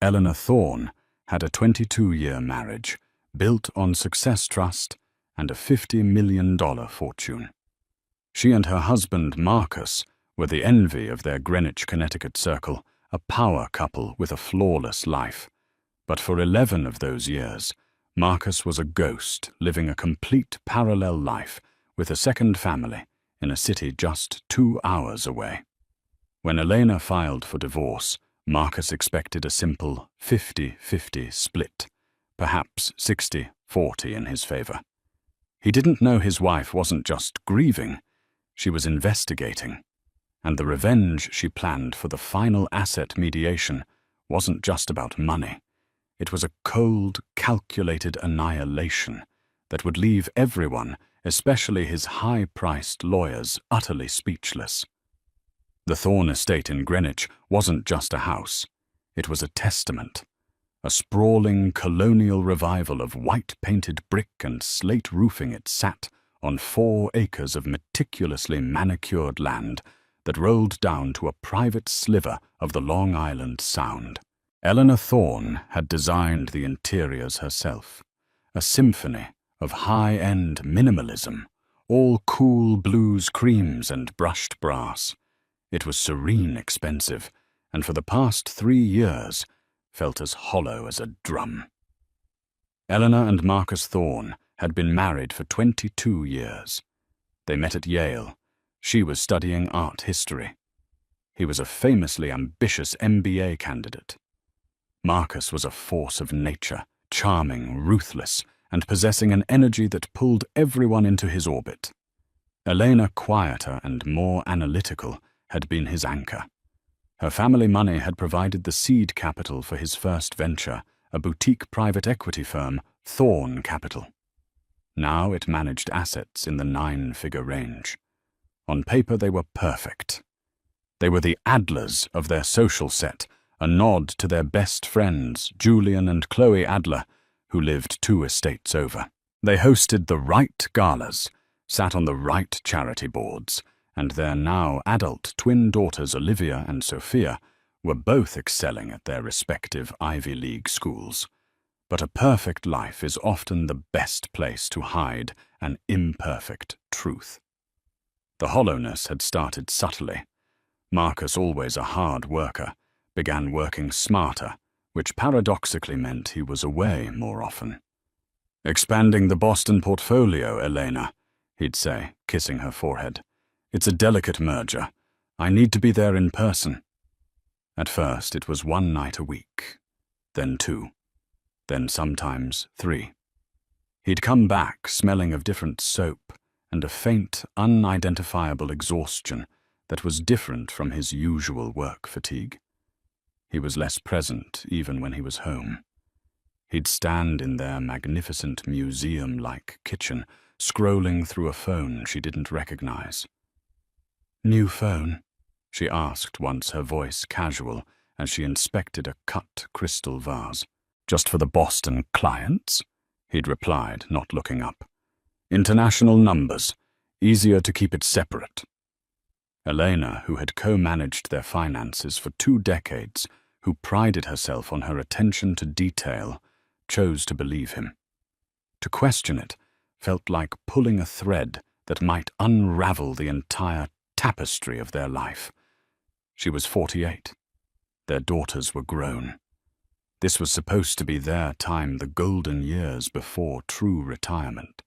Eleanor Thorne had a 22-year marriage built on success trust and a $50 million fortune. She and her husband, Marcus, were the envy of their Greenwich, Connecticut circle, a power couple with a flawless life. But for 11 of those years, Marcus was a ghost living a complete parallel life with a second family in a city just 2 hours away. When Elena filed for divorce, Marcus expected a simple 50-50 split, perhaps 60-40 in his favor. He didn't know his wife wasn't just grieving, she was investigating, and the revenge she planned for the final asset mediation wasn't just about money. It was a cold, calculated annihilation that would leave everyone, especially his high-priced lawyers, utterly speechless. The Thorne estate in Greenwich wasn't just a house. It was a testament, a sprawling colonial revival of white-painted brick and slate roofing. It sat on 4 acres of meticulously manicured land that rolled down to a private sliver of the Long Island Sound. Eleanor Thorne had designed the interiors herself, a symphony of high-end minimalism, all cool blues creams and brushed brass. It was serene expensive, and for the past 3 years felt as hollow as a drum. Eleanor and Marcus Thorne had been married for 22 years. They met at Yale. She was studying art history. He was a famously ambitious MBA candidate. Marcus was a force of nature, charming, ruthless, and possessing an energy that pulled everyone into his orbit. Elena, quieter and more analytical, had been his anchor. Her family money had provided the seed capital for his first venture, a boutique private equity firm, Thorne Capital. Now it managed assets in the 9-figure range. On paper they were perfect. They were the Adlers of their social set, a nod to their best friends, Julian and Chloe Adler, who lived 2 estates over. They hosted the right galas, sat on the right charity boards, and their now adult twin daughters Olivia and Sophia were both excelling at their respective Ivy League schools. But a perfect life is often the best place to hide an imperfect truth. The hollowness had started subtly. Marcus, always a hard worker, began working smarter, which paradoxically meant he was away more often. "Expanding the Boston portfolio, Elena," he'd say, kissing her forehead. "It's a delicate merger. I need to be there in person." At first it was 1 night a week, then 2, then sometimes 3. He'd come back smelling of different soap and a faint, unidentifiable exhaustion that was different from his usual work fatigue. He was less present even when he was home. He'd stand in their magnificent museum-like kitchen, scrolling through a phone she didn't recognize. "New phone?" she asked once, her voice casual, as she inspected a cut crystal vase. "Just for the Boston clients?" he'd replied, not looking up. "International numbers. Easier to keep it separate." Elena, who had co-managed their finances for 2 decades, who prided herself on her attention to detail, chose to believe him. To question it felt like pulling a thread that might unravel the entire tapestry of their life. She was 48. Their daughters were grown. This was supposed to be their time, the golden years before true retirement.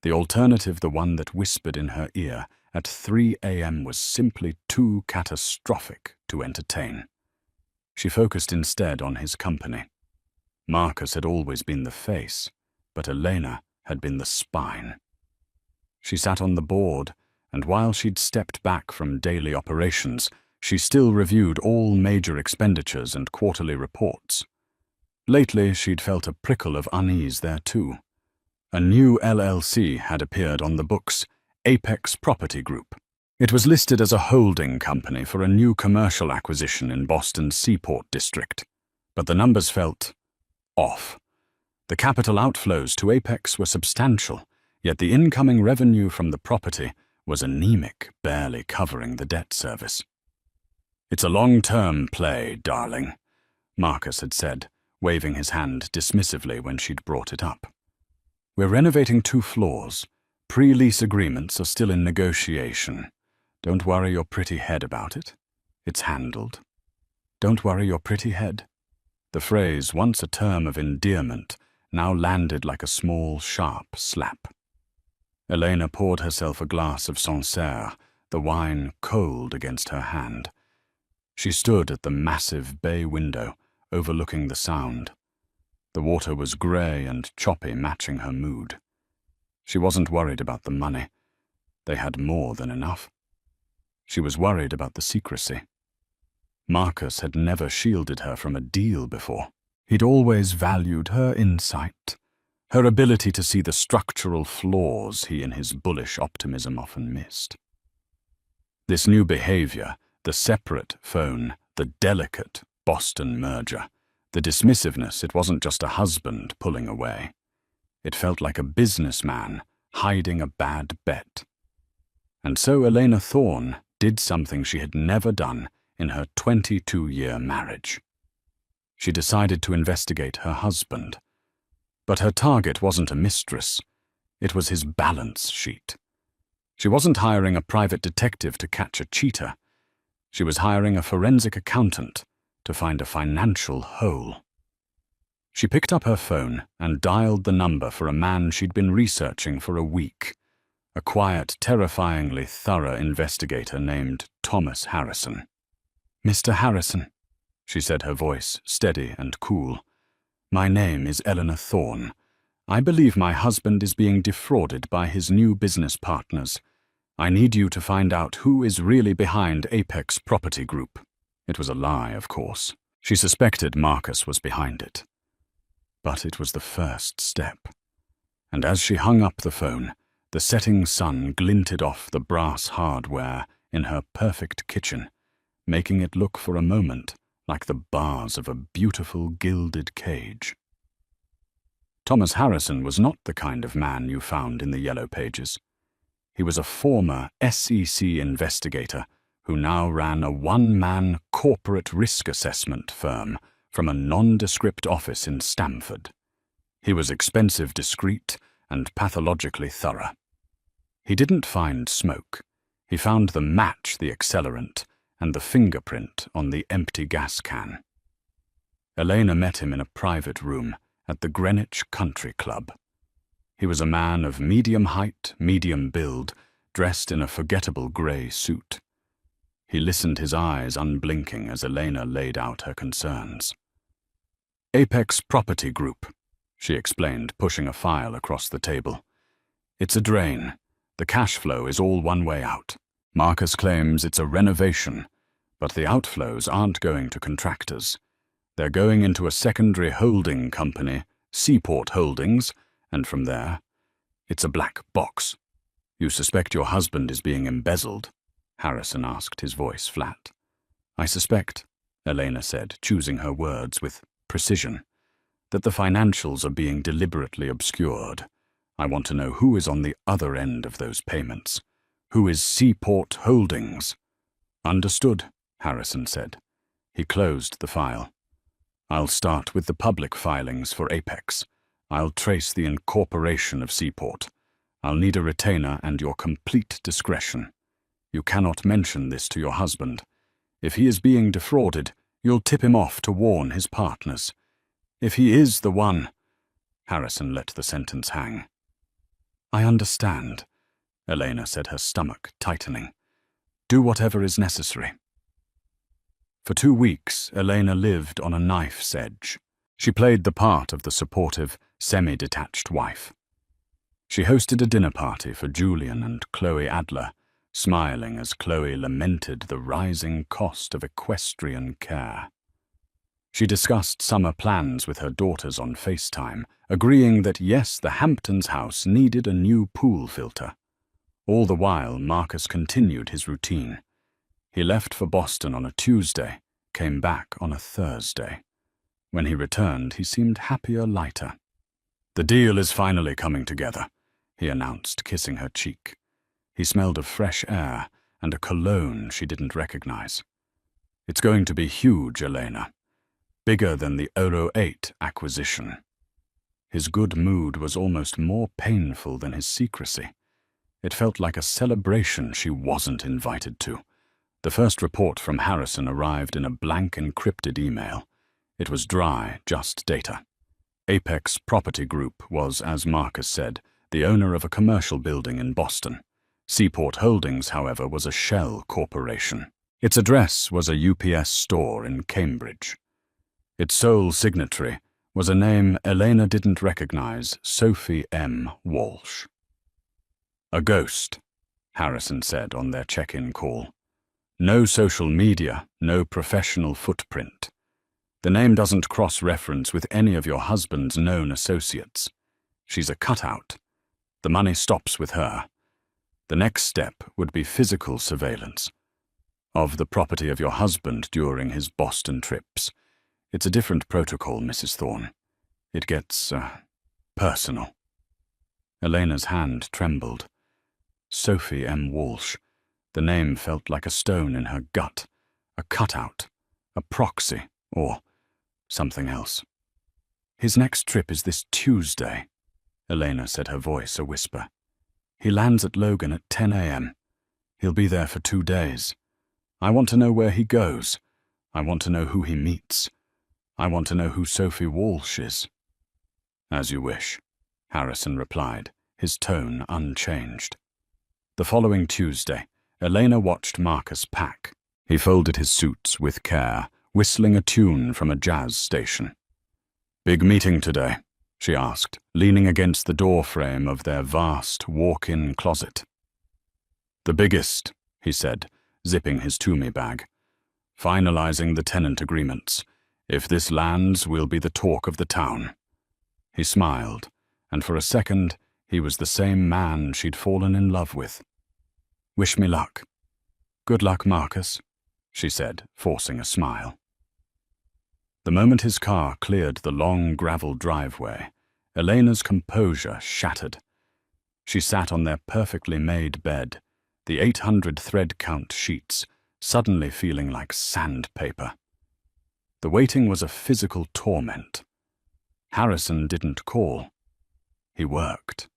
The alternative, the one that whispered in her ear at 3 a.m., was simply too catastrophic to entertain. She focused instead on his company. Marcus had always been the face, but Elena had been the spine. She sat on the board, and while she'd stepped back from daily operations, she still reviewed all major expenditures and quarterly reports. Lately, she'd felt a prickle of unease there too. A new LLC had appeared on the books, Apex Property Group. It was listed as a holding company for a new commercial acquisition in Boston's Seaport District, but the numbers felt off. The capital outflows to Apex were substantial, yet the incoming revenue from the property was anemic, barely covering the debt service. "It's a long-term play, darling. Marcus had said, waving his hand dismissively when she'd brought it up. "We're renovating 2 floors. Pre-lease agreements are still in negotiation. Don't worry your pretty head about it. It's handled. Don't worry your pretty head." The phrase, once a term of endearment, now landed like a small, sharp slap. Elena poured herself a glass of Sancerre, the wine cold against her hand. She stood at the massive bay window, overlooking the Sound. The water was grey and choppy, matching her mood. She wasn't worried about the money. They had more than enough. She was worried about the secrecy. Marcus had never shielded her from a deal before. He'd always valued her insight, her ability to see the structural flaws he in his bullish optimism often missed. This new behavior, the separate phone, the delicate Boston merger, the dismissiveness, it wasn't just a husband pulling away. It felt like a businessman hiding a bad bet. And so Elena Thorne did something she had never done in her 22-year marriage. She decided to investigate her husband. But her target wasn't a mistress. It was his balance sheet. She wasn't hiring a private detective to catch a cheater. She was hiring a forensic accountant to find a financial hole. She picked up her phone and dialed the number for a man she'd been researching for a week, a quiet, terrifyingly thorough investigator named Thomas Harrison. "Mr. Harrison," she said, her voice steady and cool. "My name is Eleanor Thorne. I believe my husband is being defrauded by his new business partners. I need you to find out who is really behind Apex Property Group." It was a lie, of course. She suspected Marcus was behind it. But it was the first step. And as she hung up the phone, the setting sun glinted off the brass hardware in her perfect kitchen, making it look for a moment like the bars of a beautiful gilded cage. Thomas Harrison was not the kind of man you found in the Yellow Pages. He was a former SEC investigator who now ran a one-man corporate risk assessment firm from a nondescript office in Stamford. He was expensive, discreet, and pathologically thorough. He didn't find smoke. He found the match, the accelerant, and the fingerprint on the empty gas can. Elena met him in a private room at the Greenwich Country Club. He was a man of medium height, medium build, dressed in a forgettable grey suit. He listened, his eyes unblinking, as Elena laid out her concerns. "Apex Property Group," she explained, pushing a file across the table. "It's a drain. The cash flow is all one way out. Marcus claims it's a renovation, but the outflows aren't going to contractors. They're going into a secondary holding company, Seaport Holdings, and from there, it's a black box." "You suspect your husband is being embezzled?" Harrison asked, his voice flat. "I suspect," Elena said, choosing her words with precision, "that the financials are being deliberately obscured. I want to know who is on the other end of those payments. Who is Seaport Holdings?" "Understood," Harrison said. He closed the file. "I'll start with the public filings for Apex. I'll trace the incorporation of Seaport. I'll need a retainer and your complete discretion. You cannot mention this to your husband. If he is being defrauded, you'll tip him off to warn his partners. If he is the one—" Harrison let the sentence hang. "I understand," Elena said, her stomach tightening. "Do whatever is necessary." For 2 weeks, Elena lived on a knife's edge. She played the part of the supportive, semi-detached wife. She hosted a dinner party for Julian and Chloe Adler, smiling as Chloe lamented the rising cost of equestrian care. She discussed summer plans with her daughters on FaceTime, agreeing that yes, the Hamptons house needed a new pool filter. All the while, Marcus continued his routine. He left for Boston on a Tuesday, came back on a Thursday. When he returned, he seemed happier, lighter. "The deal is finally coming together," he announced, kissing her cheek. He smelled of fresh air and a cologne she didn't recognize. "It's going to be huge, Elena. bigger than the Oro 8 acquisition. His good mood was almost more painful than his secrecy. It felt like a celebration she wasn't invited to. The first report from Harrison arrived in a blank encrypted email. It was dry, just data. Apex Property Group was, as Marcus said, the owner of a commercial building in Boston. Seaport Holdings, however, was a shell corporation. Its address was a UPS store in Cambridge. Its sole signatory was a name Elena didn't recognize, Sophie M. Walsh. "A ghost," Harrison said on their check-in call. "No social media, no professional footprint. The name doesn't cross-reference with any of your husband's known associates. She's a cutout. The money stops with her. The next step would be physical surveillance of the property of your husband during his Boston trips. It's a different protocol, Mrs. Thorne. It gets, personal." Elena's hand trembled. Sophie M. Walsh. The name felt like a stone in her gut. A cutout. A proxy. Or something else. "His next trip is this Tuesday," Elena said, her voice a whisper. "He lands at Logan at 10 a.m. He'll be there for 2 days. I want to know where he goes. I want to know who he meets. I want to know who Sophie Walsh is." "As you wish," Harrison replied, his tone unchanged. The following Tuesday, Elena watched Marcus pack. He folded his suits with care, whistling a tune from a jazz station. "Big meeting today?" she asked, leaning against the doorframe of their vast walk-in closet. "The biggest," he said, zipping his Toomey bag. "Finalizing the tenant agreements. If this lands, we'll be the talk of the town." He smiled, and for a second he was the same man she'd fallen in love with. "Wish me luck." "Good luck, Marcus," she said, forcing a smile. The moment his car cleared the long gravel driveway, Elena's composure shattered. She sat on their perfectly made bed, the 800 thread count sheets suddenly feeling like sandpaper. The waiting was a physical torment. Harrison didn't call. He worked.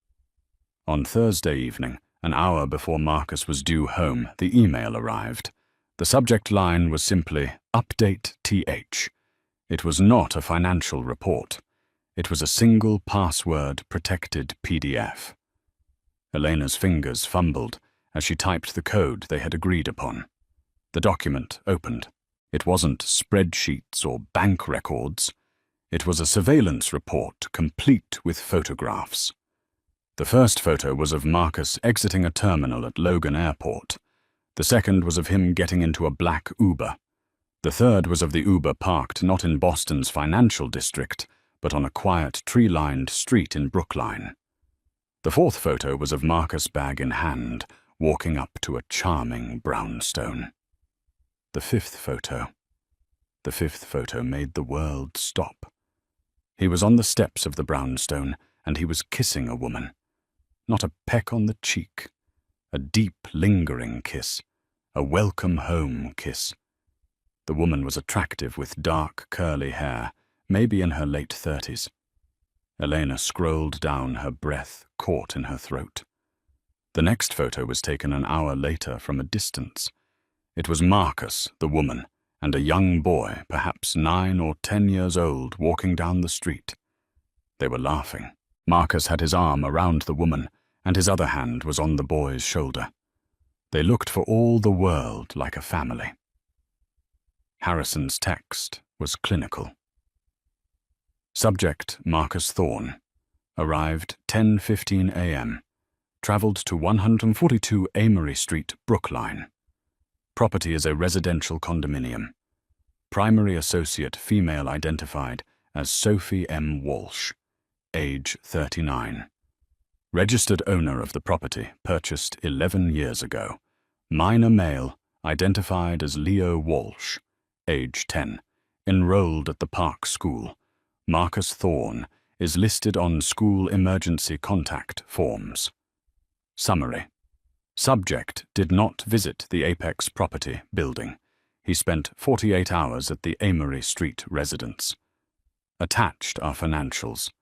On Thursday evening, an hour before Marcus was due home, the email arrived. The subject line was simply, "Update TH." It was not a financial report. It was a single password-protected PDF. Elena's fingers fumbled as she typed the code they had agreed upon. The document opened. It wasn't spreadsheets or bank records. It was a surveillance report, complete with photographs. The first photo was of Marcus exiting a terminal at Logan Airport. The second was of him getting into a black Uber. The third was of the Uber parked not in Boston's financial district, but on a quiet, tree-lined street in Brookline. The fourth photo was of Marcus, bag in hand, walking up to a charming brownstone. The fifth photo made the world stop. He was on the steps of the brownstone, and he was kissing a woman. Not a peck on the cheek. A deep, lingering kiss. A welcome-home kiss. The woman was attractive with dark, curly hair, maybe in her late 30s. Elena scrolled down, her breath caught in her throat. The next photo was taken an hour later from a distance. It was Marcus, the woman, and a young boy, perhaps 9 or 10 years old, walking down the street. They were laughing. Marcus had his arm around the woman, and his other hand was on the boy's shoulder. They looked for all the world like a family. Harrison's text was clinical. Subject Marcus Thorne. Arrived 10:15 a.m. Traveled to 142 Amory Street, Brookline. Property is a residential condominium. Primary associate female identified as Sophie M. Walsh. Age 39. Registered owner of the property, purchased 11 years ago. Minor male, identified as Leo Walsh. Age 10. Enrolled at the Park School. Marcus Thorne is listed on school emergency contact forms. Summary. Subject did not visit the Apex property building. He spent 48 hours at the Amory Street residence. Attached are financials.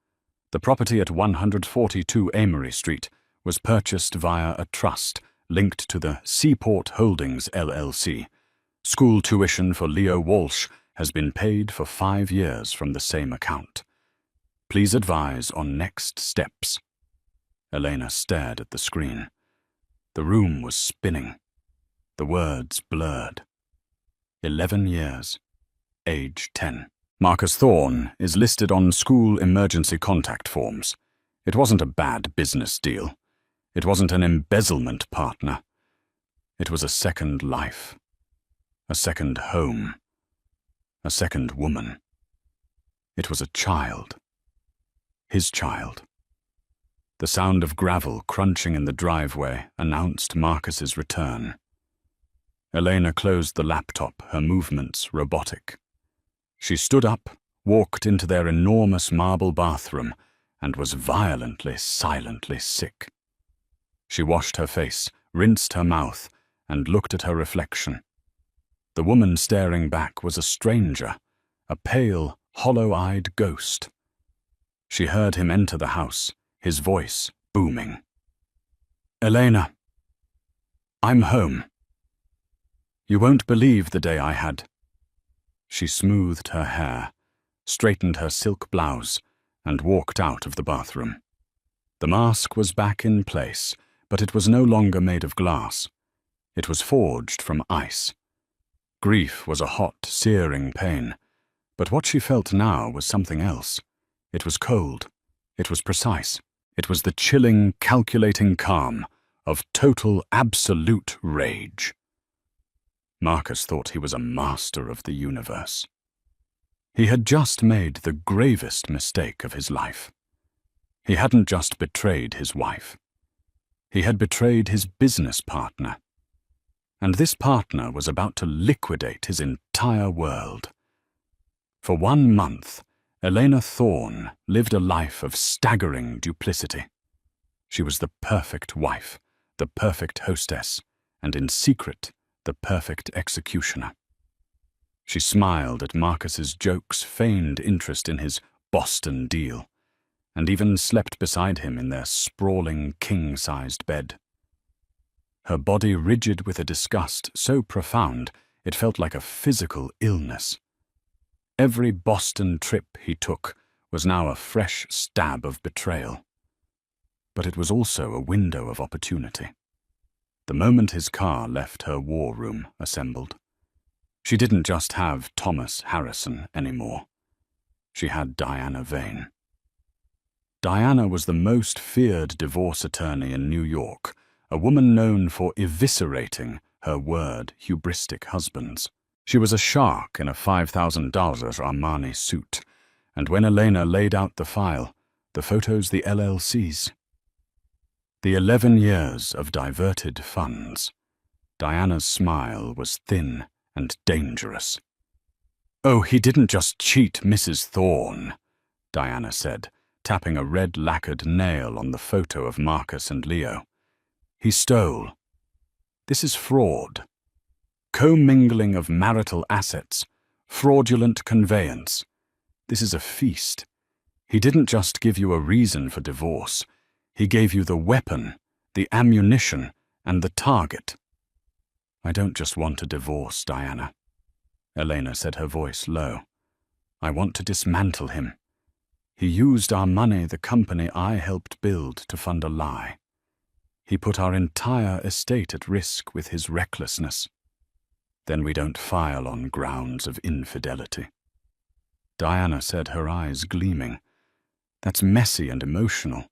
The property at 142 Amory Street was purchased via a trust linked to the Seaport Holdings LLC. School tuition for Leo Walsh has been paid for 5 years from the same account. Please advise on next steps. Elena stared at the screen. The room was spinning. The words blurred. 11 years. Age 10. Marcus Thorne is listed on school emergency contact forms. It wasn't a bad business deal. It wasn't an embezzlement partner. It was a second life. A second home. A second woman. It was a child. His child. The sound of gravel crunching in the driveway announced Marcus's return. Elena closed the laptop, her movements robotic. She stood up, walked into their enormous marble bathroom, and was violently, silently sick. She washed her face, rinsed her mouth, and looked at her reflection. The woman staring back was a stranger, a pale, hollow-eyed ghost. She heard him enter the house, his voice booming. "Elena, I'm home. You won't believe the day I had." She smoothed her hair, straightened her silk blouse, and walked out of the bathroom. The mask was back in place, but it was no longer made of glass. It was forged from ice. Grief was a hot, searing pain, but what she felt now was something else. It was cold. It was precise. It was the chilling, calculating calm of total, absolute rage. Marcus thought he was a master of the universe. He had just made the gravest mistake of his life. He hadn't just betrayed his wife. He had betrayed his business partner. And this partner was about to liquidate his entire world. For 1 month, Elena Thorne lived a life of staggering duplicity. She was the perfect wife, the perfect hostess, and in secret, the perfect executioner. She smiled at Marcus's jokes, feigned interest in his Boston deal, and even slept beside him in their sprawling, king-sized bed. Her body rigid with a disgust so profound it felt like a physical illness. Every Boston trip he took was now a fresh stab of betrayal. But it was also a window of opportunity. The moment his car left her war room assembled, she didn't just have Thomas Harrison anymore. She had Diana Vane. Diana was the most feared divorce attorney in New York, a woman known for eviscerating her word hubristic husbands. She was a shark in a $5,000 Armani suit, and when Elena laid out the file, the photos the LLC's. The 11 years of diverted funds. Diana's smile was thin and dangerous. "Oh, he didn't just cheat Mrs. Thorne," Diana said, tapping a red-lacquered nail on the photo of Marcus and Leo. "He stole. This is fraud. Commingling of marital assets, fraudulent conveyance. This is a feast. He didn't just give you a reason for divorce. He gave you the weapon, the ammunition, and the target." "I don't just want a divorce, Diana," Elena said, her voice low. "I want to dismantle him. He used our money, the company I helped build, to fund a lie. He put our entire estate at risk with his recklessness. Then we don't file on grounds of infidelity." Diana said, her eyes gleaming. "That's messy and emotional.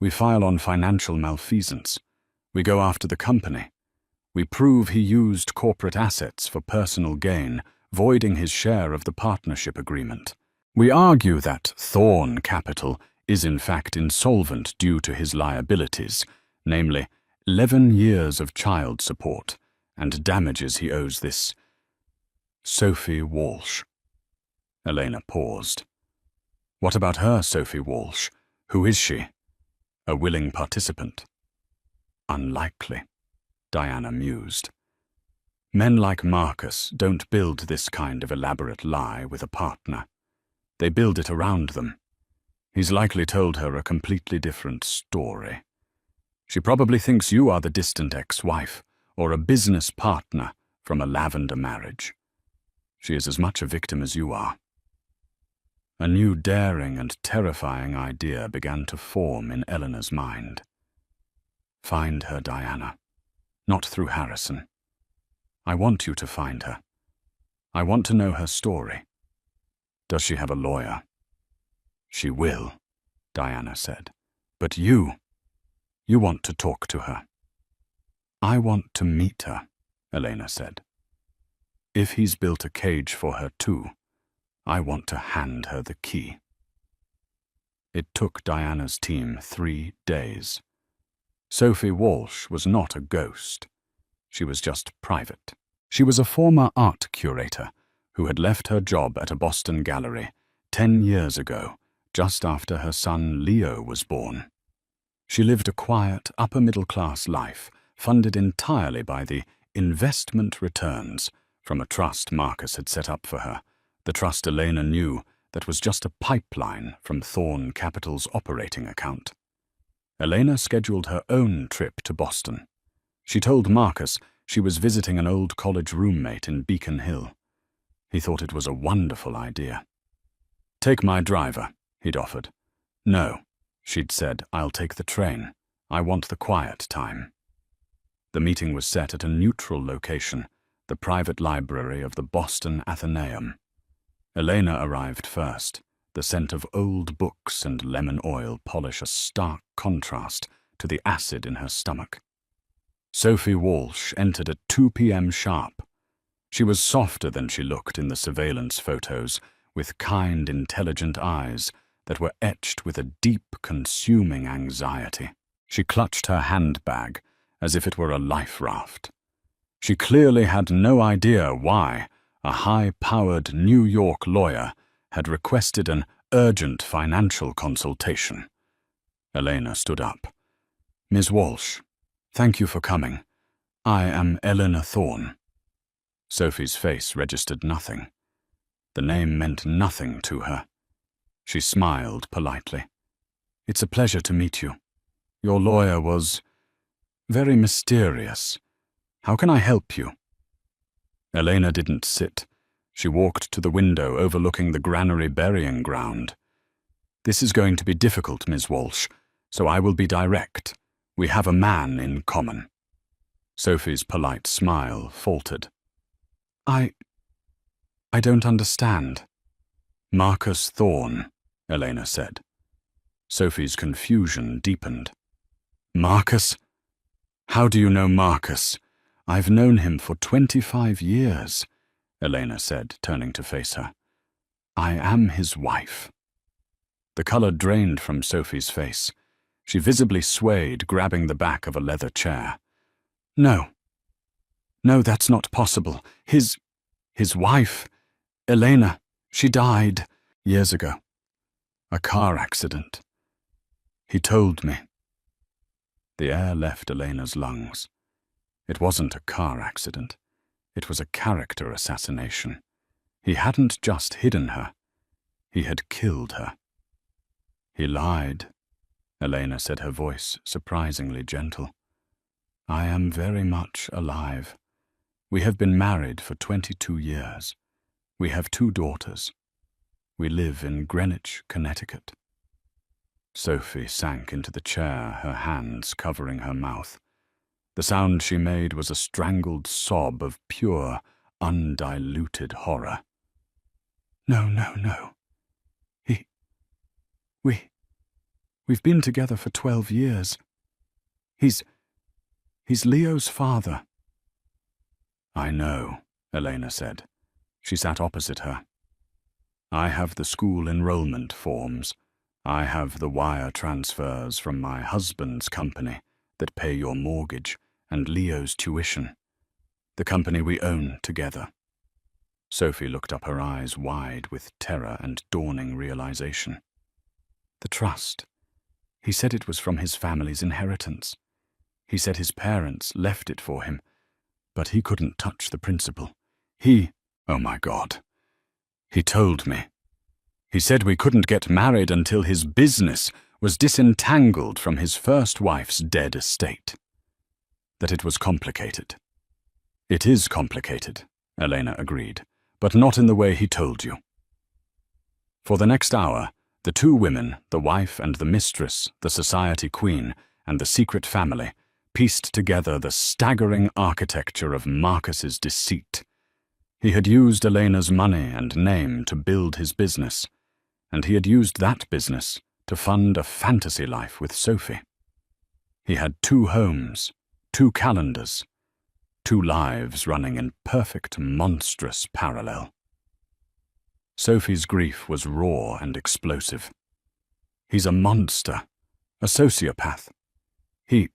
We file on financial malfeasance. We go after the company. We prove he used corporate assets for personal gain, voiding his share of the partnership agreement. We argue that Thorne Capital is in fact insolvent due to his liabilities, namely 11 years of child support and damages he owes this Sophie Walsh." Elena paused. "What about her, Sophie Walsh? Who is she? A willing participant?" "Unlikely," Diana mused. Men like Marcus don't build this kind of elaborate lie with a partner. They build it around them. He's likely told her a completely different story. She probably thinks you are the distant ex-wife or a business partner from a lavender marriage. She is as much a victim as you are. A new daring and terrifying idea began to form in Eleanor's mind. Find her, Diana. Not through Harrison. I want you to find her. I want to know her story. Does she have a lawyer? She will, Diana said. But you want to talk to her. I want to meet her, Elena said. If he's built a cage for her too, I want to hand her the key. It took Diana's team 3 days. Sophie Walsh was not a ghost. She was just private. She was a former art curator who had left her job at a Boston gallery 10 years ago, just after her son Leo was born. She lived a quiet, upper-middle-class life, funded entirely by the investment returns from a trust Marcus had set up for her, the trust Elena knew that was just a pipeline from Thorn Capital's operating account. Elena scheduled her own trip to Boston. She told Marcus she was visiting an old college roommate in Beacon Hill. He thought it was a wonderful idea. Take my driver, he'd offered. No, she'd said, I'll take the train. I want the quiet time. The meeting was set at a neutral location, the private library of the Boston Athenaeum. Elena arrived first. The scent of old books and lemon oil polish a stark contrast to the acid in her stomach. Sophie Walsh entered at 2 p.m. sharp. She was softer than she looked in the surveillance photos, with kind, intelligent eyes that were etched with a deep, consuming anxiety. She clutched her handbag as if it were a life raft. She clearly had no idea why a high-powered New York lawyer had requested an urgent financial consultation. Elena stood up. Ms. Walsh, thank you for coming. I am Eleanor Thorne. Sophie's face registered nothing. The name meant nothing to her. She smiled politely. It's a pleasure to meet you. Your lawyer was very mysterious. How can I help you? Elena didn't sit. She walked to the window overlooking the granary burying ground. This is going to be difficult, Ms. Walsh, so I will be direct. We have a man in common. Sophie's polite smile faltered. I don't understand. Marcus Thorne, Elena said. Sophie's confusion deepened. Marcus? How do you know Marcus? I've known him for 25 years, Elena said, turning to face her. I am his wife. The color drained from Sophie's face. She visibly swayed, grabbing the back of a leather chair. No, that's not possible. His wife, Elena, she died years ago. A car accident. He told me. The air left Elena's lungs. It wasn't a car accident. It was a character assassination. He hadn't just hidden her. He had killed her. He lied, Elena said, her voice surprisingly gentle. I am very much alive. We have been married for 22 years. We have 2 daughters. We live in Greenwich, Connecticut. Sophie sank into the chair, her hands covering her mouth. The sound she made was a strangled sob of pure, undiluted horror. No. We've been together for 12 years. He's Leo's father. I know, Elena said. She sat opposite her. I have the school enrollment forms. I have the wire transfers from my husband's company that pay your mortgage and Leo's tuition, the company we own together. Sophie looked up, her eyes wide with terror and dawning realization. The trust. He said it was from his family's inheritance. He said his parents left it for him. But he couldn't touch the principal. Oh my God. He told me. He said we couldn't get married until his business was disentangled from his first wife's dead estate. That it was complicated. It is complicated, Elena agreed, but not in the way he told you. For the next hour, the two women, the wife and the mistress, the society queen, and the secret family, pieced together the staggering architecture of Marcus's deceit. He had used Elena's money and name to build his business, and he had used that business to fund a fantasy life with Sophie. He had 2 homes, 2 calendars, 2 lives running in perfect, monstrous parallel. Sophie's grief was raw and explosive. He's a monster, a sociopath. He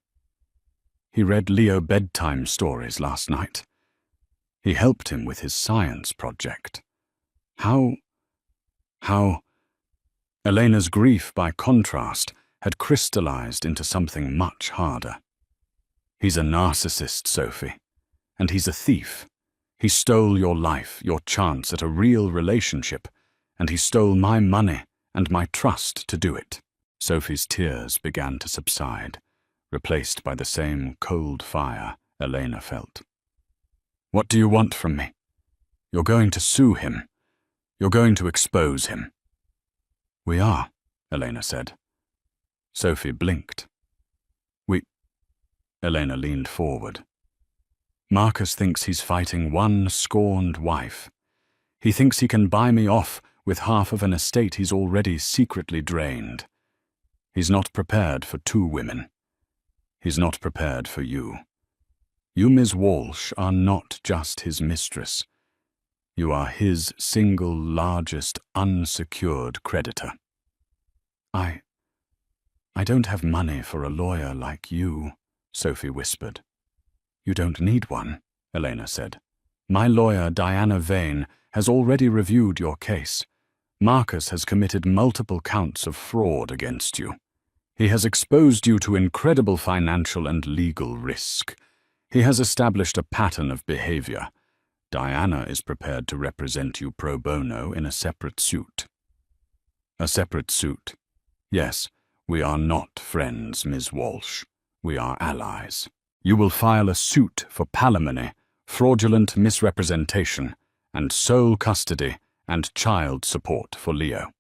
read Leo bedtime stories last night. He helped him with his science project. How? Elena's grief, by contrast, had crystallized into something much harder. He's a narcissist, Sophie, and he's a thief. He stole your life, your chance at a real relationship, and he stole my money and my trust to do it. Sophie's tears began to subside, replaced by the same cold fire Elena felt. What do you want from me? You're going to sue him. You're going to expose him. We are, Elena said. Sophie blinked. Elena leaned forward. Marcus thinks he's fighting one scorned wife. He thinks he can buy me off with half of an estate he's already secretly drained. He's not prepared for 2 women. He's not prepared for you. You, Ms. Walsh, are not just his mistress. You are his single largest unsecured creditor. I don't have money for a lawyer like you, Sophie whispered. You don't need one, Elena said. My lawyer, Diana Vane, has already reviewed your case. Marcus has committed multiple counts of fraud against you. He has exposed you to incredible financial and legal risk. He has established a pattern of behavior. Diana is prepared to represent you pro bono in a separate suit. A separate suit? Yes, we are not friends, Ms. Walsh. We are allies. You will file a suit for palimony, fraudulent misrepresentation, and sole custody and child support for Leo.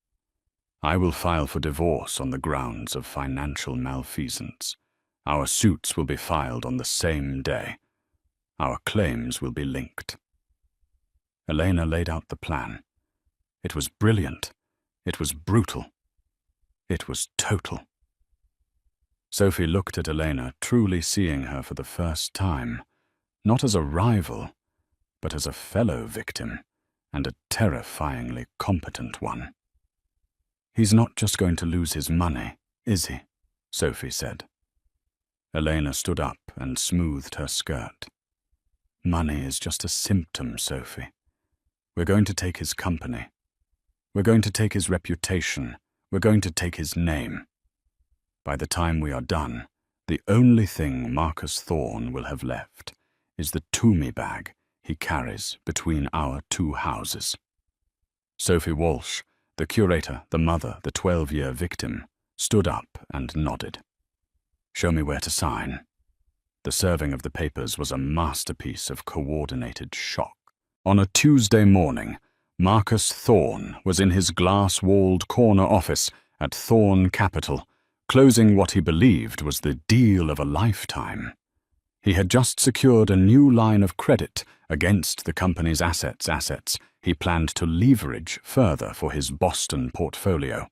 I will file for divorce on the grounds of financial malfeasance. Our suits will be filed on the same day. Our claims will be linked. Elena laid out the plan. It was brilliant. It was brutal. It was total. Sophie looked at Elena, truly seeing her for the first time, not as a rival, but as a fellow victim, and a terrifyingly competent one. He's not just going to lose his money, is he? Sophie said. Elena stood up and smoothed her skirt. Money is just a symptom, Sophie. We're going to take his company. We're going to take his reputation. We're going to take his name. By the time we are done, the only thing Marcus Thorne will have left is the Toomey bag he carries between our 2 houses. Sophie Walsh, the curator, the mother, the 12-year victim, stood up and nodded. Show me where to sign. The serving of the papers was a masterpiece of coordinated shock. On a Tuesday morning, Marcus Thorne was in his glass-walled corner office at Thorne Capital, closing what he believed was the deal of a lifetime. He had just secured a new line of credit against the company's assets he planned to leverage further for his Boston portfolio,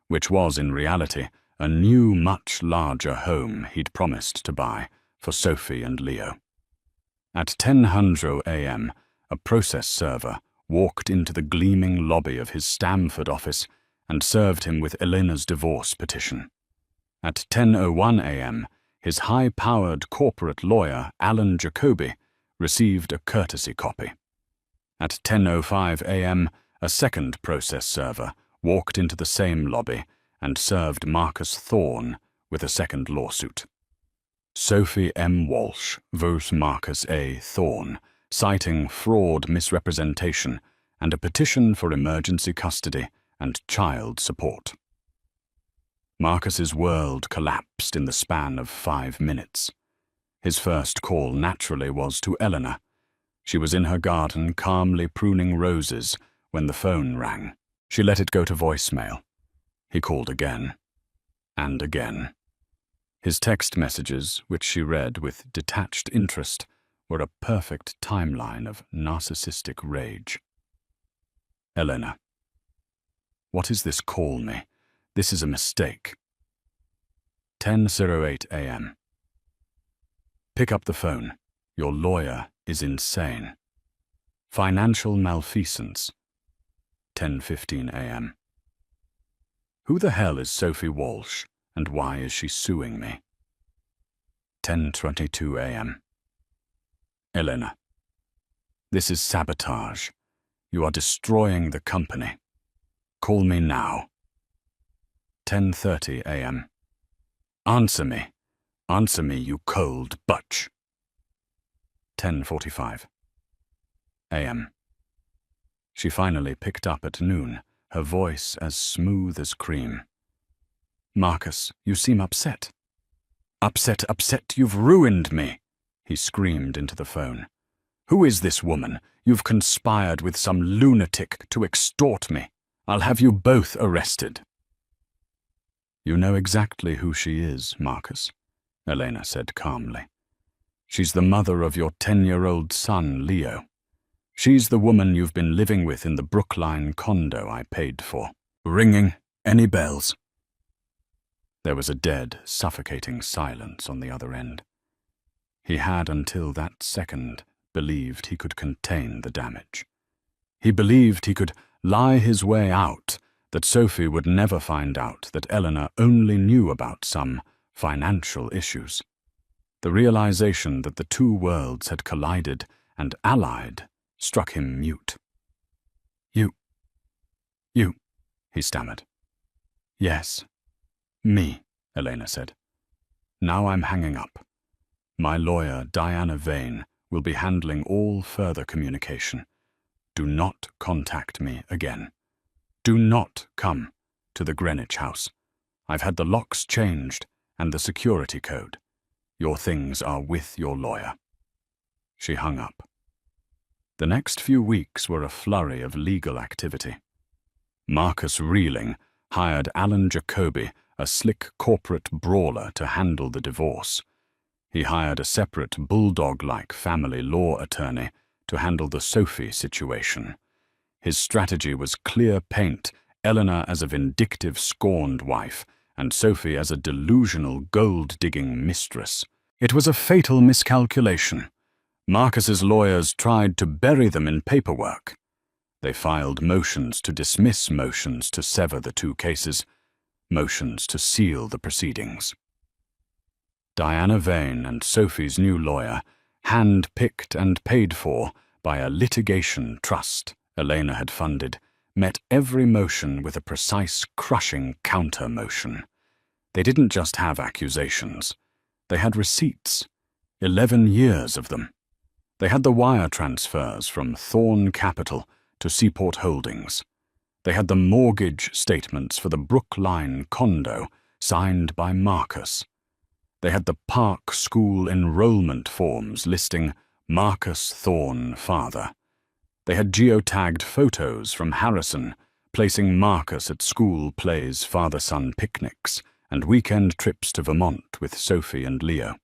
which was in reality a new, much larger home he'd promised to buy for Sophie and Leo. At 10:00 a.m., a process server walked into the gleaming lobby of his Stamford office and served him with Elena's divorce petition. At 10:01 a.m., his high-powered corporate lawyer, Alan Jacoby, received a courtesy copy. At 10:05 a.m., a second process server walked into the same lobby and served Marcus Thorne with a second lawsuit. Sophie M. Walsh vs. Marcus A. Thorne, citing fraud misrepresentation and a petition for emergency custody and child support. Marcus's world collapsed in the span of 5 minutes. His first call naturally was to Eleanor. She was in her garden calmly pruning roses when the phone rang. She let it go to voicemail. He called again and again. His text messages, which she read with detached interest, were a perfect timeline of narcissistic rage. Eleanor. What is this call me? This is a mistake. 10:08 a.m. Pick up the phone. Your lawyer is insane. Financial malfeasance. 10:15 a.m. Who the hell is Sophie Walsh, and why is she suing me? 10:22 a.m. Eleanor. This is sabotage. You are destroying the company. Call me now. 10:30 a.m. Answer me. Answer me, you cold butch. 10:45 a.m. She finally picked up at noon, her voice as smooth as cream. Marcus, you seem upset. Upset, upset, you've ruined me, he screamed into the phone. Who is this woman? You've conspired with some lunatic to extort me. I'll have you both arrested. You know exactly who she is, Marcus, Elena said calmly. She's the mother of your 10-year-old son, Leo. She's the woman you've been living with in the Brookline condo I paid for. Ringing any bells? There was a dead, suffocating silence on the other end. He had, until that second, believed he could contain the damage. He believed he could lie his way out, that Sophie would never find out that Eleanor only knew about some financial issues. The realization that the two worlds had collided and allied struck him mute. You, he stammered. Yes, me, Elena said. Now I'm hanging up. My lawyer, Diana Vane, will be handling all further communication. Do not contact me again. Do not come to the Greenwich house. I've had the locks changed and the security code. Your things are with your lawyer. She hung up. The next few weeks were a flurry of legal activity. Marcus Reeling hired Alan Jacoby, a slick corporate brawler, to handle the divorce. He hired a separate bulldog-like family law attorney to handle the Sophie situation. His strategy was clear paint, Eleanor as a vindictive, scorned wife, and Sophie as a delusional, gold-digging mistress. It was a fatal miscalculation. Marcus's lawyers tried to bury them in paperwork. They filed motions to dismiss motions to sever the two cases, motions to seal the proceedings. Diana Vane and Sophie's new lawyer, hand-picked and paid for by a litigation trust Elena had funded, met every motion with a precise, crushing counter-motion. They didn't just have accusations. They had receipts, 11 years of them. They had the wire transfers from Thorne Capital to Seaport Holdings. They had the mortgage statements for the Brookline condo signed by Marcus. They had the Park School enrollment forms listing Marcus Thorne, father. They had geotagged photos from Harrison, placing Marcus at school plays, father-son picnics, and weekend trips to Vermont with Sophie and Leo.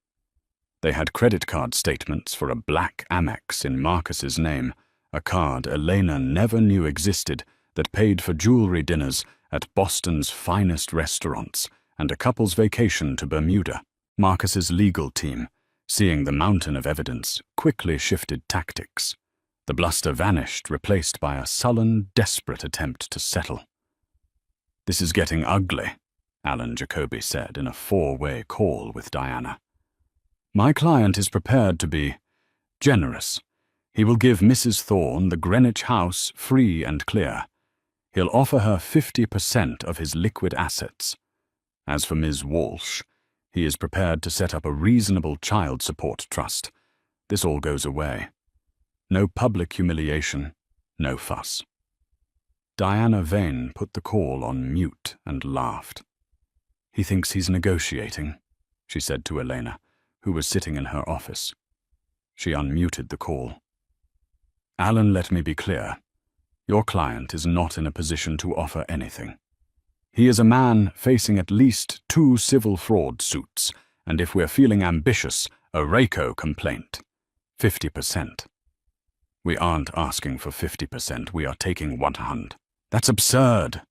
They had credit card statements for a black Amex in Marcus's name, a card Elena never knew existed that paid for jewelry dinners at Boston's finest restaurants and a couple's vacation to Bermuda. Marcus's legal team, seeing the mountain of evidence, quickly shifted tactics. The bluster vanished, replaced by a sullen, desperate attempt to settle. This is getting ugly, Alan Jacoby said in a four-way call with Diana. My client is prepared to be generous. He will give Mrs. Thorne the Greenwich house free and clear. He'll offer her 50% of his liquid assets. As for Ms. Walsh, He is prepared to set up a reasonable child support trust. This all goes away. No public humiliation, no fuss. Diana Vane put the call on mute and laughed. "He thinks he's negotiating," she said to Elena, who was sitting in her office. She unmuted the call. "Alan, let me be clear. Your client is not in a position to offer anything. He is a man facing at least 2 civil fraud suits, and if we're feeling ambitious, a RACO complaint. 50%. We aren't asking for 50%, we are taking 100. That's absurd.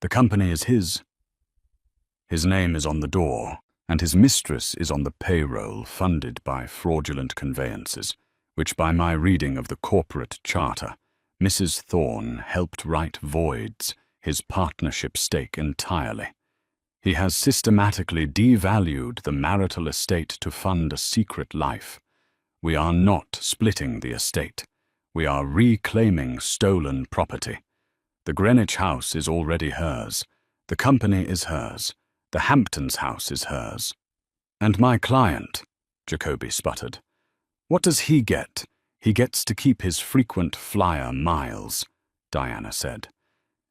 The company is his. His name is on the door, and his mistress is on the payroll funded by fraudulent conveyances, which by my reading of the corporate charter, Mrs. Thorne helped write voids his partnership stake entirely. He has systematically devalued the marital estate to fund a secret life. We are not splitting the estate. We are reclaiming stolen property. The Greenwich house is already hers. The company is hers. The Hamptons house is hers. And my client, Jacoby sputtered. What does he get? He gets to keep his frequent flyer miles, Diana said.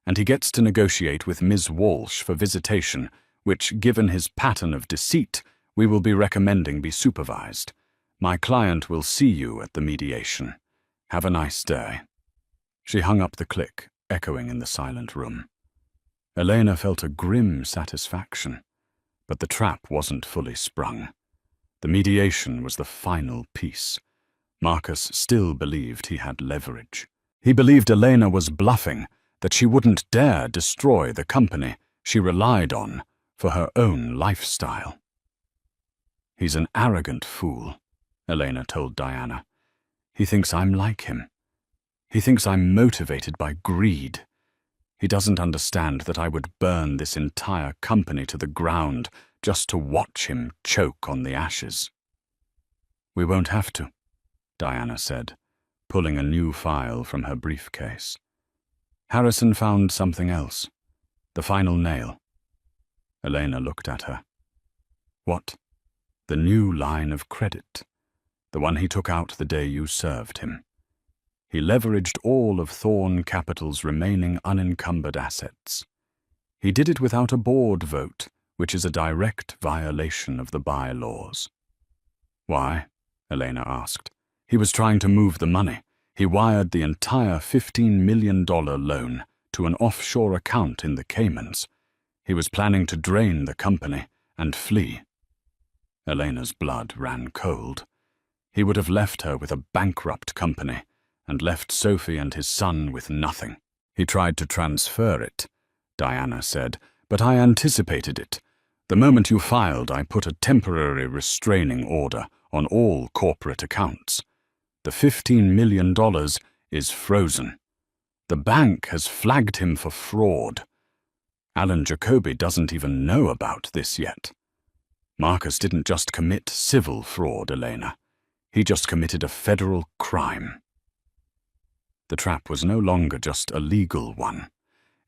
And he gets to negotiate with Ms. Walsh for visitation, which, given his pattern of deceit, we will be recommending be supervised. My client will see you at the mediation. Have a nice day." She hung up the click, echoing in the silent room. Elena felt a grim satisfaction, but the trap wasn't fully sprung. The mediation was the final piece. Marcus still believed he had leverage. He believed Elena was bluffing, that she wouldn't dare destroy the company she relied on for her own lifestyle. "He's an arrogant fool," Elena told Diana. "He thinks I'm like him. He thinks I'm motivated by greed. He doesn't understand that I would burn this entire company to the ground just to watch him choke on the ashes." "We won't have to," Diana said, pulling a new file from her briefcase. Harrison found something else. The final nail. Elena looked at her. "What?" "The new line of credit. The one he took out the day you served him. He leveraged all of Thorne Capital's remaining unencumbered assets. He did it without a board vote, which is a direct violation of the bylaws." "Why?" Elena asked. "He was trying to move the money. He wired the entire $15 million loan to an offshore account in the Caymans. He was planning to drain the company and flee." Elena's blood ran cold. He would have left her with a bankrupt company and left Sophie and his son with nothing. "He tried to transfer it," Diana said, "but I anticipated it. The moment you filed, I put a temporary restraining order on all corporate accounts. The $15 million is frozen. The bank has flagged him for fraud. Alan Jacoby doesn't even know about this yet. Marcus didn't just commit civil fraud, Elena. He just committed a federal crime." The trap was no longer just a legal one.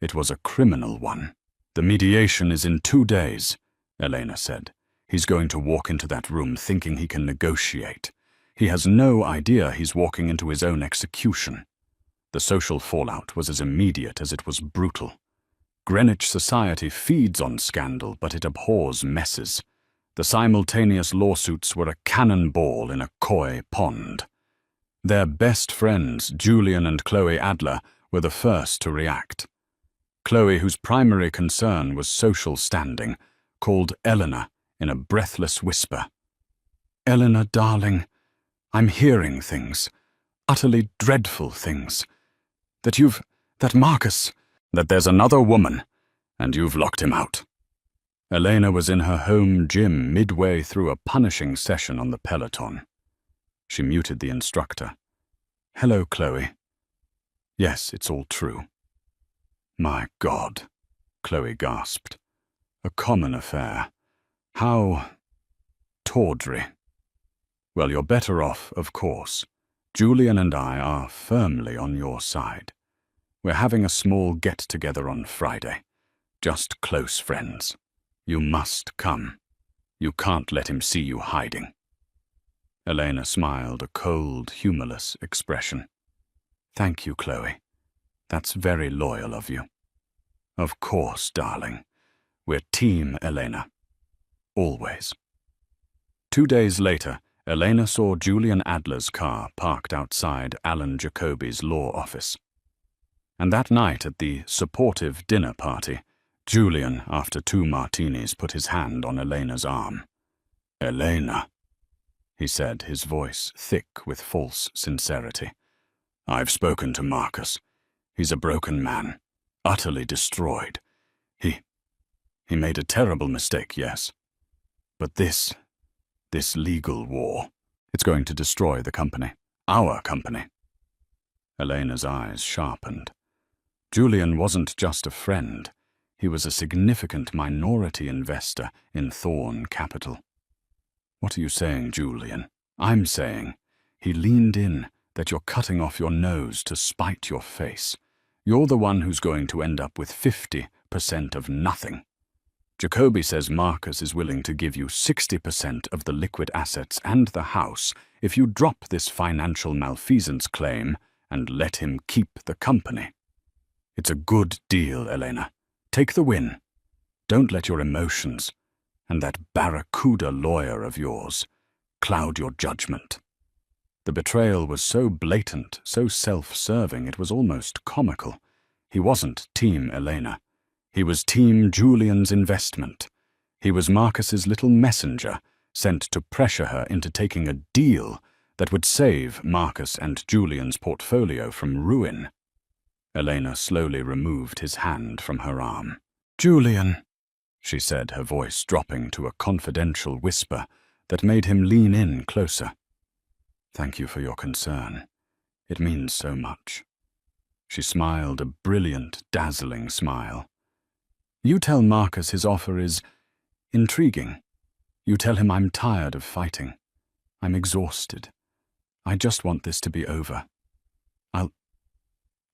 It was a criminal one. "The mediation is in 2 days," Elena said. "He's going to walk into that room thinking he can negotiate. He has no idea he's walking into his own execution." The social fallout was as immediate as it was brutal. Greenwich society feeds on scandal, but it abhors messes. The simultaneous lawsuits were a cannonball in a koi pond. Their best friends, Julian and Chloe Adler, were the first to react. Chloe, whose primary concern was social standing, called Eleanor in a breathless whisper. "Eleanor, darling, I'm hearing things, utterly dreadful things. That Marcus, that there's another woman, and you've locked him out." Elena was in her home gym midway through a punishing session on the Peloton. She muted the instructor. "Hello, Chloe. Yes, it's all true." "My God," Chloe gasped. "A common affair. How tawdry. Well, you're better off, of course. Julian and I are firmly on your side. We're having a small get-together on Friday. Just close friends. You must come." You can't let him see you hiding." Elena smiled, a cold, humorless expression. "Thank you, Chloe. That's very loyal of you." "Of course, darling. We're Team Elena. Always." 2 days later, Elena saw Julian Adler's car parked outside Alan Jacoby's law office. And that night at the supportive dinner party, Julian, after 2 martinis, put his hand on Elena's arm. "Elena," he said, his voice thick with false sincerity. "I've spoken to Marcus. He's a broken man, utterly destroyed. He made a terrible mistake, yes. But this legal war, it's going to destroy the company. Our company." Elena's eyes sharpened. Julian wasn't just a friend. He was a significant minority investor in Thorn Capital. "What are you saying, Julian?" "I'm saying," he leaned in, "that you're cutting off your nose to spite your face. You're the one who's going to end up with 50% of nothing. Jacoby says Marcus is willing to give you 60% of the liquid assets and the house if you drop this financial malfeasance claim and let him keep the company. It's a good deal, Elena. Take the win. Don't let your emotions and that barracuda lawyer of yours cloud your judgment." The betrayal was so blatant, so self-serving, it was almost comical. He wasn't Team Elena. He was Team Julian's investment. He was Marcus's little messenger, sent to pressure her into taking a deal that would save Marcus and Julian's portfolio from ruin. Elena slowly removed his hand from her arm. "Julian," she said, her voice dropping to a confidential whisper that made him lean in closer. "Thank you for your concern. It means so much." She smiled, a brilliant, dazzling smile. "You tell Marcus his offer is intriguing. You tell him I'm tired of fighting. I'm exhausted. I just want this to be over.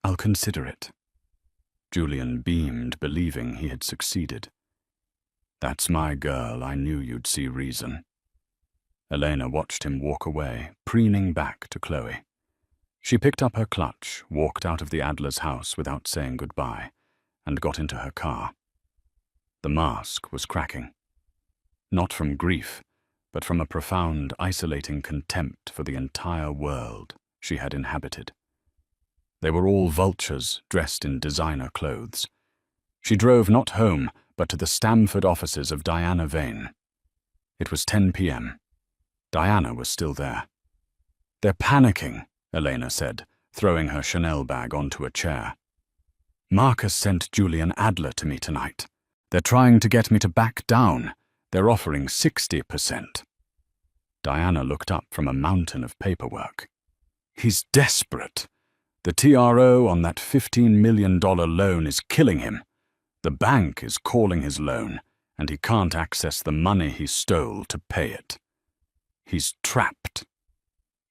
I'll consider it." Julian beamed, believing he had succeeded. "That's my girl. I knew you'd see reason." Elena watched him walk away, preening back to Chloe. She picked up her clutch, walked out of the Adler's house without saying goodbye, and got into her car. The mask was cracking. Not from grief, but from a profound, isolating contempt for the entire world she had inhabited. They were all vultures dressed in designer clothes. She drove not home, but to the Stamford offices of Diana Vane. It was 10 p.m. Diana was still there. "They're panicking," Elena said, throwing her Chanel bag onto a chair. "Marcus sent Julian Adler to me tonight. They're trying to get me to back down. They're offering 60%. Diana looked up from a mountain of paperwork. "He's desperate. The TRO on that $15 million loan is killing him. The bank is calling his loan, and he can't access the money he stole to pay it. He's trapped.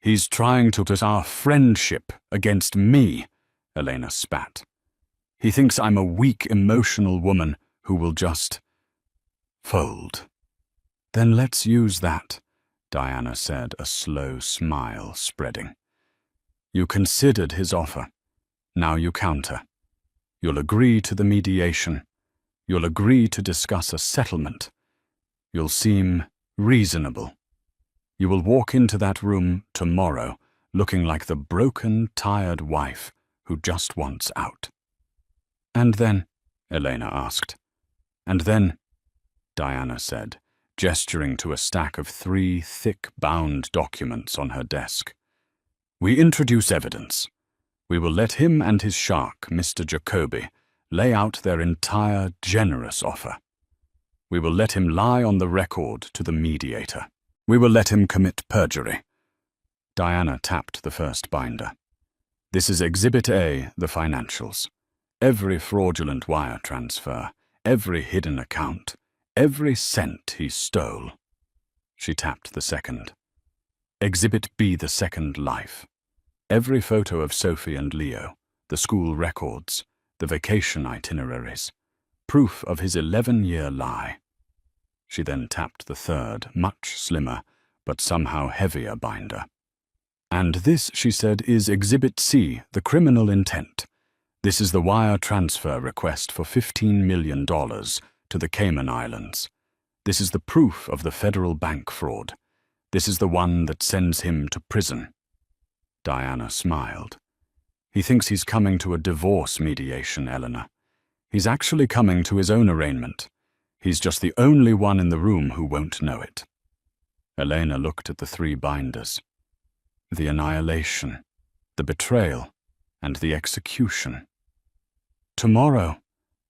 He's trying to put our friendship against me," Elena spat. "He thinks I'm a weak, emotional woman who will just fold." "Then let's use that," Diana said, a slow smile spreading. "You considered his offer. Now you counter. You'll agree to the mediation. You'll agree to discuss a settlement. You'll seem reasonable. You will walk into that room tomorrow looking like the broken, tired wife who just wants out." "And then?" Elena asked. "And then," Diana said, gesturing to a stack of 3 thick bound documents on her desk, "we introduce evidence. We will let him and his shark, Mr. Jacoby, lay out their entire generous offer. We will let him lie on the record to the mediator. We will let him commit perjury." Diana tapped the first binder. "This is Exhibit A, the financials. Every fraudulent wire transfer, every hidden account, every cent he stole." She tapped the second. "Exhibit B, the second life. Every photo of Sophie and Leo, the school records, the vacation itineraries, proof of his 11-year lie." She then tapped the third, much slimmer, but somehow heavier binder. "And this," she said, "is Exhibit C, the criminal intent. This is the wire transfer request for $15 million to the Cayman Islands. This is the proof of the federal bank fraud. This is the one that sends him to prison." Diana smiled. "He thinks he's coming to a divorce mediation, Eleanor. He's actually coming to his own arraignment. He's just the only one in the room who won't know it." Elena looked at the three binders. The annihilation, the betrayal, and the execution. "Tomorrow,"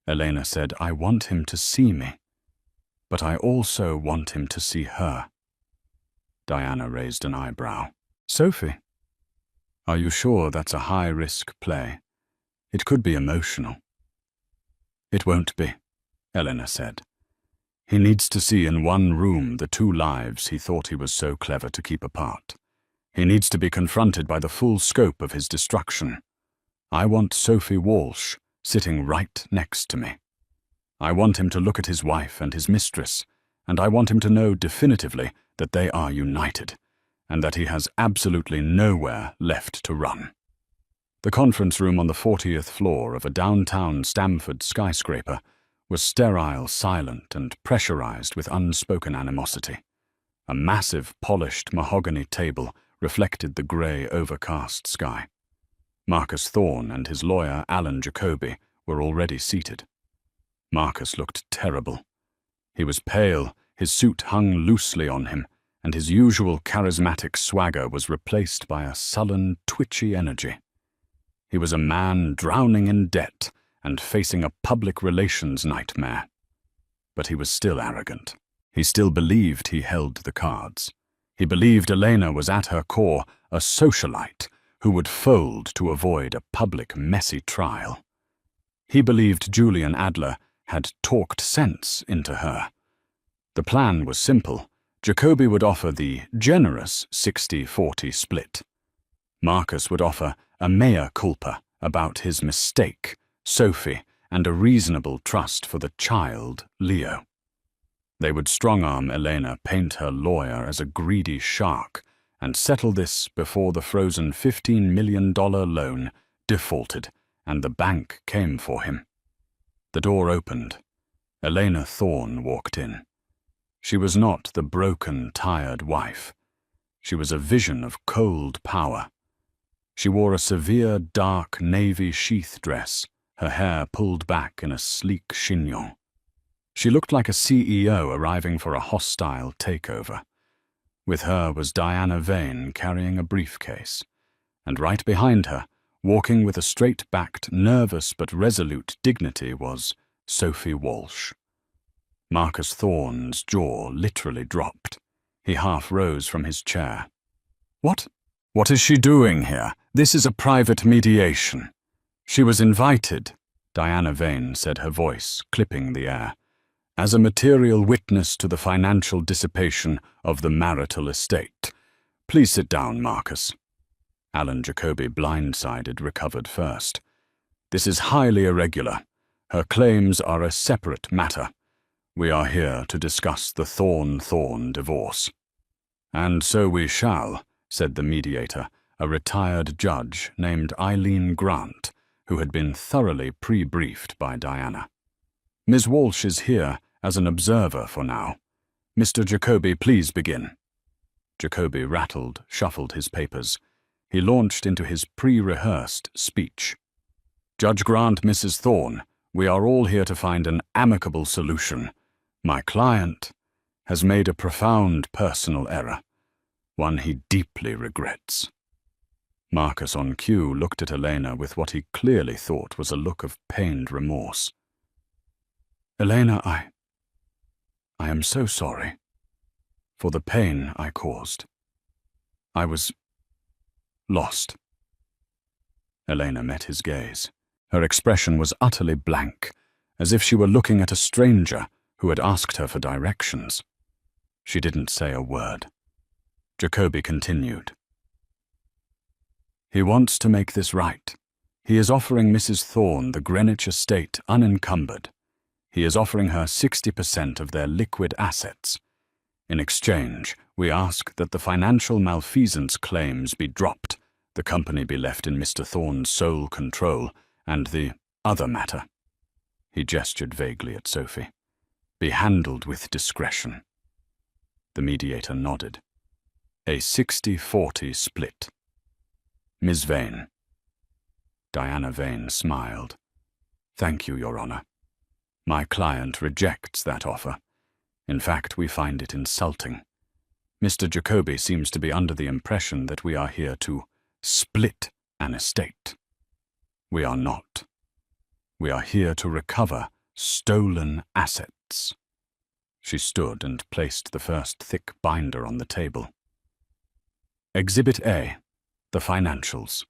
Elena said, "I want him to see me. But I also want him to see her." Diana raised an eyebrow. "Sophie, are you sure that's a high-risk play? It could be emotional." "It won't be," Elena said. "He needs to see in one room the two lives he thought he was so clever to keep apart. He needs to be confronted by the full scope of his destruction. I want Sophie Walsh sitting right next to me. I want him to look at his wife and his mistress, and I want him to know definitively that they are united, and that he has absolutely nowhere left to run." The conference room on the 40th floor of a downtown Stamford skyscraper was sterile, silent, and pressurized with unspoken animosity. A massive, polished mahogany table reflected the grey, overcast sky. Marcus Thorne and his lawyer, Alan Jacoby, were already seated. Marcus looked terrible. He was pale, his suit hung loosely on him, and his usual charismatic swagger was replaced by a sullen, twitchy energy. He was a man drowning in debt and facing a public relations nightmare. But he was still arrogant. He still believed he held the cards. He believed Elena was at her core a socialite who would fold to avoid a public, messy trial. He believed Julian Adler had talked sense into her. The plan was simple. Jacoby would offer the generous 60-40 split. Marcus would offer a mea culpa about his mistake, Sophie, and a reasonable trust for the child, Leo. They would strong-arm Elena, paint her lawyer as a greedy shark, and settle this before the frozen $15 million loan defaulted and the bank came for him. The door opened. Elena Thorne walked in. She was not the broken, tired wife. She was a vision of cold power. She wore a severe, dark navy sheath dress, her hair pulled back in a sleek chignon. She looked like a CEO arriving for a hostile takeover. With her was Diana Vane carrying a briefcase, and right behind her, walking with a straight-backed, nervous but resolute dignity, was Sophie Walsh. Marcus Thorne's jaw literally dropped. He half rose from his chair. What is she doing here? This is a private mediation." "She was invited," Diana Vane said, her voice clipping the air, "as a material witness to the financial dissipation of the marital estate. Please sit down, Marcus." Alan Jacoby, blindsided, recovered first. "This is highly irregular. Her claims are a separate matter. We are here to discuss the Thorne divorce." "And so we shall," said the mediator, a retired judge named Eileen Grant, who had been thoroughly pre-briefed by Diana. "Ms. Walsh is here as an observer for now. Mr. Jacoby, please begin." Jacoby rattled, shuffled his papers. He launched into his pre-rehearsed speech. "Judge Grant, Mrs. Thorne, we are all here to find an amicable solution. My client has made a profound personal error, one he deeply regrets." Marcus, on cue, looked at Elena with what he clearly thought was a look of pained remorse. "Elena, I am so sorry for the pain I caused. I was lost." Elena met his gaze. Her expression was utterly blank, as if she were looking at a stranger who had asked her for directions. She didn't say a word. Jacoby continued. "He wants to make this right. He is offering Mrs. Thorne the Greenwich estate unencumbered. He is offering her 60% of their liquid assets. In exchange, we ask that the financial malfeasance claims be dropped, the company be left in Mr. Thorne's sole control, and the other matter," he gestured vaguely at Sophie, "be handled with discretion." The mediator nodded. "A 60-40 split. Ms. Vane." Diana Vane smiled. "Thank you, Your Honor. My client rejects that offer. In fact, we find it insulting. Mr. Jacoby seems to be under the impression that we are here to split an estate. We are not. We are here to recover stolen assets." She stood and placed the first thick binder on the table. Exhibit A, the financials.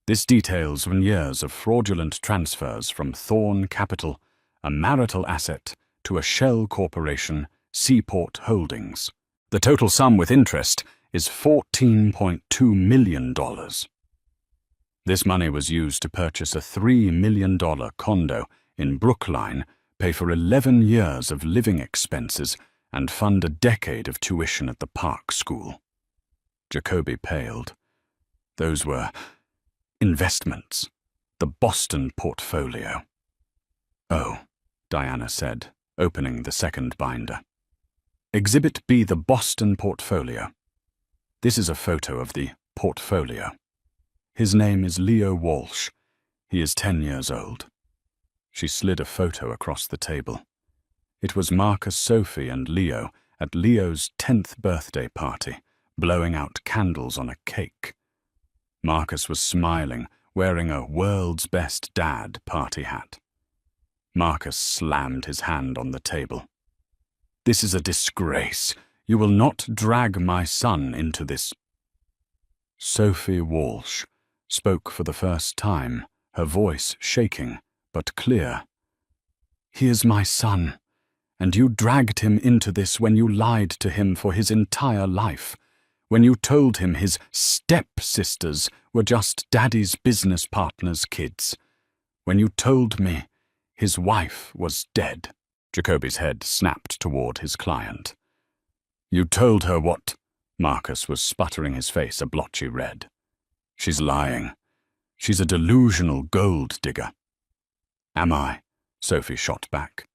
This details years of fraudulent transfers from Thorne Capital, a marital asset, to a shell corporation, Seaport Holdings. The total sum with interest is $14.2 million. This money was used to purchase a $3 million condo in Brookline, pay for 11 years of living expenses, and fund a decade of tuition at the Park School. Jacoby paled. Those were investments, the Boston portfolio. "Oh," Diana said, opening the second binder. Exhibit B, the Boston portfolio. This is a photo of the portfolio. His name is Leo Walsh. He is 10 years old. She slid a photo across the table. It was Marcus, Sophie, and Leo at Leo's 10th birthday party, blowing out candles on a cake. Marcus was smiling, wearing a world's best dad party hat. Marcus slammed his hand on the table. "This is a disgrace. You will not drag my son into this." Sophie Walsh spoke for the first time, her voice shaking, but clear. "He is my son, and you dragged him into this when you lied to him for his entire life, when you told him his step-sisters were just Daddy's business partner's kids, when you told me his wife was dead." Jacoby's head snapped toward his client. "You told her what?" Marcus was sputtering, his face a blotchy red. "She's lying. She's a delusional gold digger." "Am I?" Sophie shot back.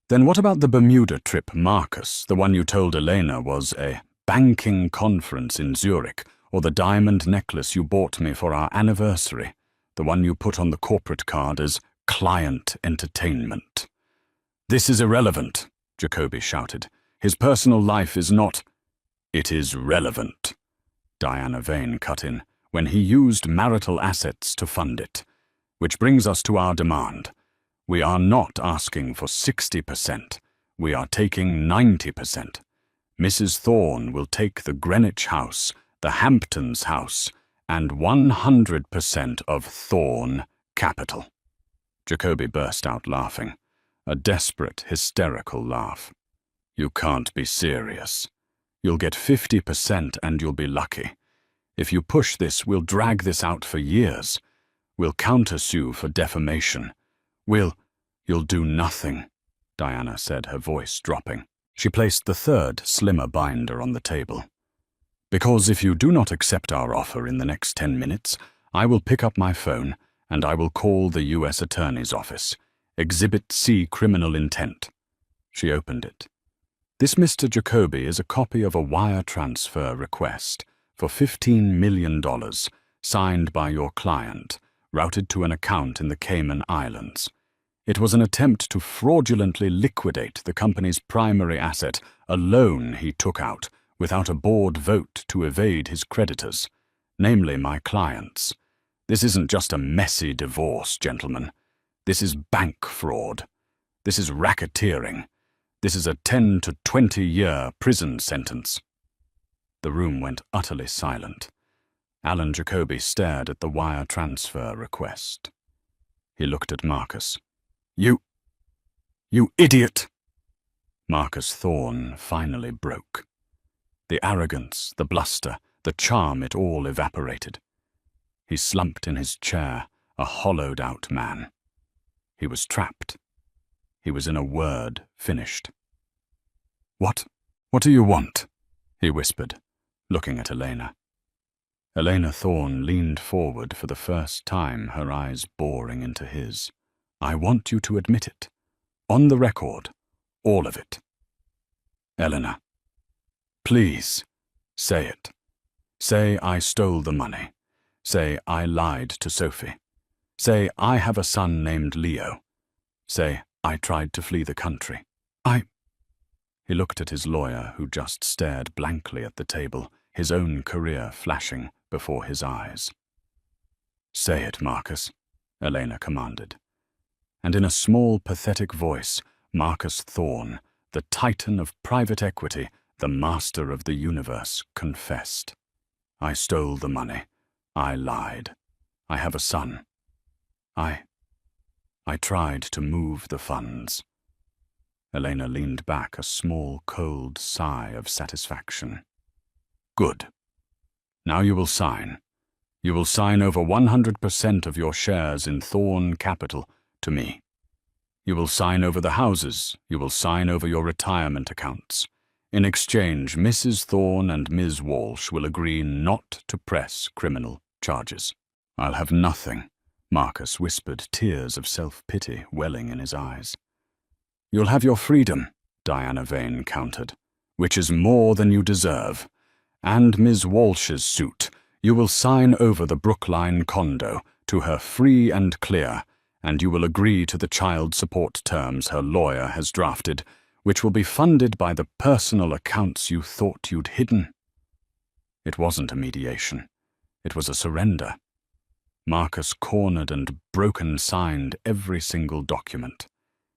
"Then what about the Bermuda trip, Marcus, the one you told Elena was a banking conference in Zurich, or the diamond necklace you bought me for our anniversary, the one you put on the corporate card as client entertainment?" "This is irrelevant," Jacoby shouted. "His personal life is not—" "It is relevant," Diana Vane cut in, "when he used marital assets to fund it. Which brings us to our demand. We are not asking for 60%. We are taking 90%. Mrs. Thorne will take the Greenwich house, the Hamptons house, and 100% of Thorne Capital." Jacoby burst out laughing, a desperate, hysterical laugh. "You can't be serious. You'll get 50% and you'll be lucky. If you push this, we'll drag this out for years. We'll countersue for defamation. You'll do nothing," Diana said, her voice dropping. She placed the third, slimmer binder on the table. "Because if you do not accept our offer in the next 10 minutes, I will pick up my phone and I will call the U.S. Attorney's Office. Exhibit C, criminal intent." She opened it. "This, Mr. Jacoby, is a copy of a wire transfer request for $15 million, signed by your client, routed to an account in the Cayman Islands. It was an attempt to fraudulently liquidate the company's primary asset, a loan he took out without a board vote to evade his creditors, namely my clients. This isn't just a messy divorce, gentlemen. This is bank fraud. This is racketeering. This is a 10 to 20-year prison sentence." The room went utterly silent. Alan Jacoby stared at the wire transfer request. He looked at Marcus. You idiot!" Marcus Thorne finally broke. The arrogance, the bluster, the charm, it all evaporated. He slumped in his chair, a hollowed-out man. He was trapped. He was in a word finished. What do you want?" he whispered, looking at Elena. Elena Thorne leaned forward for the first time, her eyes boring into his. "I want you to admit it. On the record. All of it." "Elena, please, say it. Say I stole the money. Say I lied to Sophie. Say I have a son named Leo. Say I tried to flee the country. He looked at his lawyer, who just stared blankly at the table, his own career flashing before his eyes. "Say it, Marcus," Elena commanded. And in a small, pathetic voice, Marcus Thorne, the titan of private equity, the master of the universe, confessed. "I stole the money. I lied. I have a son. I tried to move the funds." Elena leaned back, a small, cold sigh of satisfaction. "Good. Now you will sign. You will sign over 100% of your shares in Thorne Capital to me. You will sign over the houses. You will sign over your retirement accounts. In exchange, Mrs. Thorne and Ms. Walsh will agree not to press criminal charges." "I'll have nothing," Marcus whispered, tears of self-pity welling in his eyes. "You'll have your freedom," Diana Vane countered, "which is more than you deserve. And Ms. Walsh's suit. You will sign over the Brookline condo to her free and clear, and you will agree to the child support terms her lawyer has drafted, which will be funded by the personal accounts you thought you'd hidden." It wasn't a mediation. It was a surrender. Marcus cornered and broken signed every single document.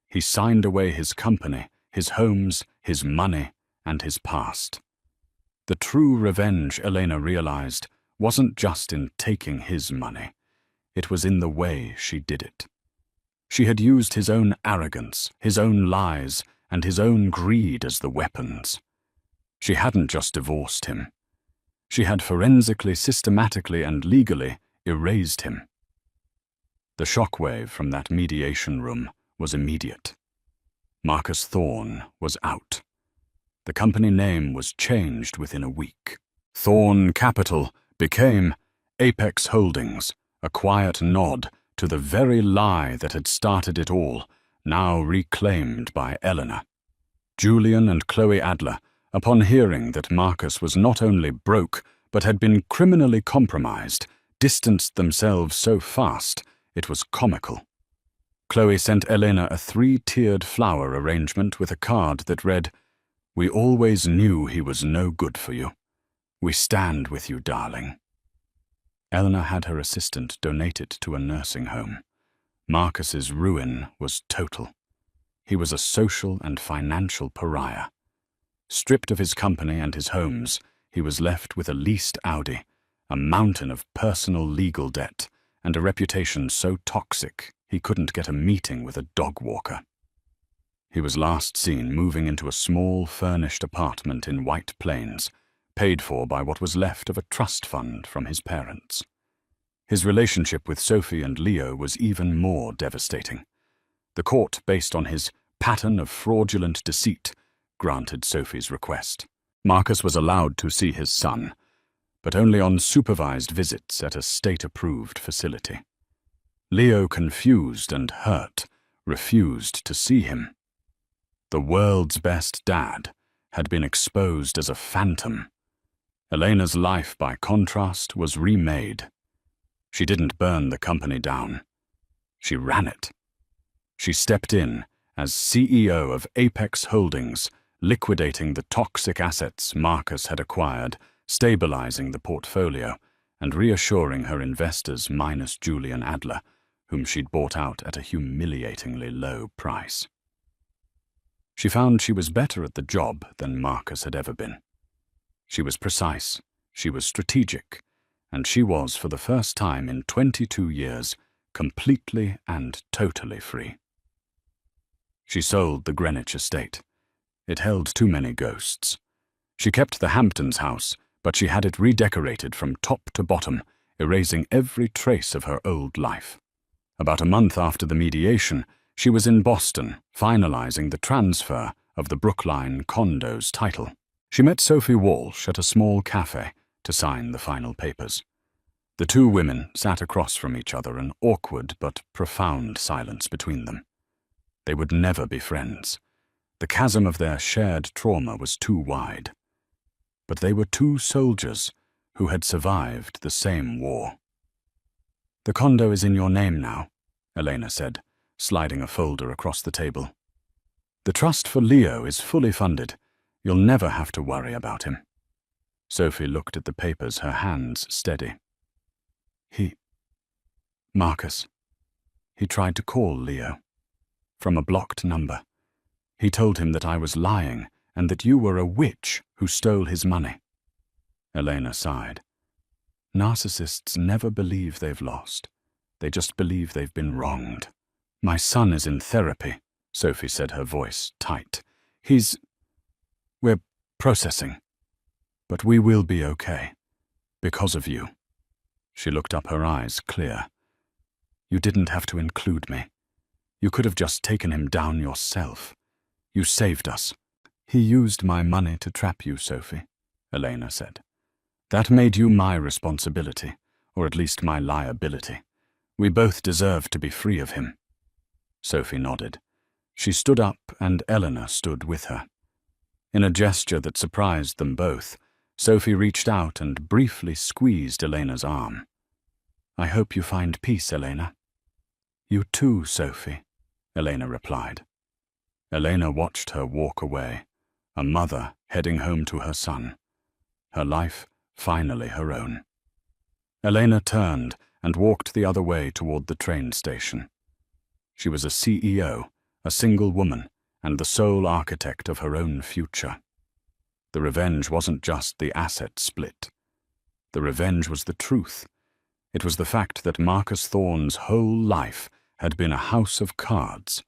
He signed away his company, his homes, his money, and his past. The true revenge, Elena realized, wasn't just in taking his money. It was in the way she did it. She had used his own arrogance, his own lies, and his own greed as the weapons. She hadn't just divorced him. She had forensically, systematically, and legally erased him. The shockwave from that mediation room was immediate. Marcus Thorne was out. The company name was changed within a week. Thorne Capital became Apex Holdings, a quiet nod to the very lie that had started it all, now reclaimed by Eleanor. Julian and Chloe Adler, upon hearing that Marcus was not only broke but had been criminally compromised, distanced themselves so fast it was comical. Chloe sent Elena a 3-tiered flower arrangement with a card that read, "We always knew he was no good for you. We stand with you, darling." Eleanor had her assistant donate it to a nursing home. Marcus's ruin was total. He was a social and financial pariah. Stripped of his company and his homes, he was left with a leased Audi, a mountain of personal legal debt, and a reputation so toxic he couldn't get a meeting with a dog walker. He was last seen moving into a small, furnished apartment in White Plains, paid for by what was left of a trust fund from his parents. His relationship with Sophie and Leo was even more devastating. The court, based on his pattern of fraudulent deceit, granted Sophie's request. Marcus was allowed to see his son, but only on supervised visits at a state-approved facility. Leo, confused and hurt, refused to see him. The world's best dad had been exposed as a phantom. Elena's life, by contrast, was remade. She didn't burn the company down. She ran it. She stepped in as CEO of Apex Holdings, liquidating the toxic assets Marcus had acquired, stabilizing the portfolio, and reassuring her investors minus Julian Adler, whom she'd bought out at a humiliatingly low price. She found she was better at the job than Marcus had ever been. She was precise, she was strategic, and she was, for the first time in 22 years, completely and totally free. She sold the Greenwich estate. It held too many ghosts. She kept the Hamptons house, but she had it redecorated from top to bottom, erasing every trace of her old life. About a month after the mediation, She was in Boston, finalizing the transfer of the Brookline condo's title. She met Sophie Walsh at a small cafe to sign the final papers. The two women sat across from each other, an awkward but profound silence between them. They would never be friends. The chasm of their shared trauma was too wide. But they were two soldiers who had survived the same war. "The condo is in your name now," Elena said, sliding a folder across the table. "The trust for Leo is fully funded. You'll never have to worry about him." Sophie looked at the papers, her hands steady. Marcus. He tried to call Leo. From a blocked number. He told him that I was lying and that you were a witch who stole his money." Elena sighed. "Narcissists never believe they've lost. They just believe they've been wronged." "My son is in therapy," Sophie said, her voice tight. We're processing. But we will be okay. Because of you." She looked up, her eyes clear. "You didn't have to include me. You could have just taken him down yourself. You saved us." "He used my money to trap you, Sophie," Elena said. "That made you my responsibility, or at least my liability. We both deserve to be free of him." Sophie nodded. She stood up, and Eleanor stood with her. In a gesture that surprised them both, Sophie reached out and briefly squeezed Elena's arm. "I hope you find peace, Elena." "You too, Sophie," Elena replied. Elena watched her walk away, a mother heading home to her son. Her life finally her own. Elena turned and walked the other way toward the train station. She was a CEO, a single woman, and the sole architect of her own future. The revenge wasn't just the asset split. The revenge was the truth. It was the fact that Marcus Thorne's whole life had been a house of cards,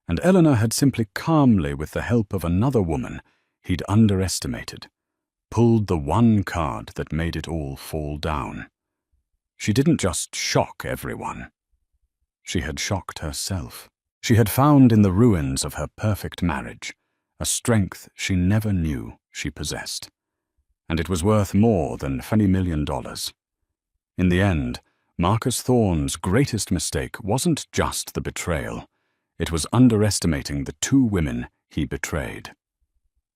and Eleanor had simply calmly, with the help of another woman he'd underestimated, pulled the one card that made it all fall down. She didn't just shock everyone. She had shocked herself. She had found in the ruins of her perfect marriage a strength she never knew she possessed. And it was worth more than $20 million. In the end, Marcus Thorne's greatest mistake wasn't just the betrayal. It was underestimating the two women he betrayed.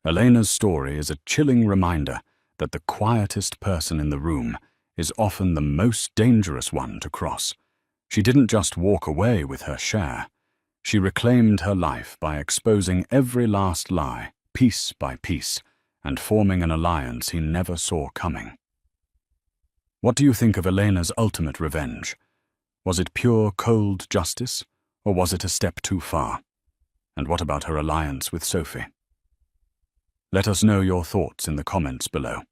Elena's story is a chilling reminder that the quietest person in the room is often the most dangerous one to cross. She didn't just walk away with her share. She reclaimed her life by exposing every last lie, piece by piece, and forming an alliance he never saw coming. What do you think of Elena's ultimate revenge? Was it pure, cold justice, or was it a step too far? And what about her alliance with Sophie? Let us know your thoughts in the comments below.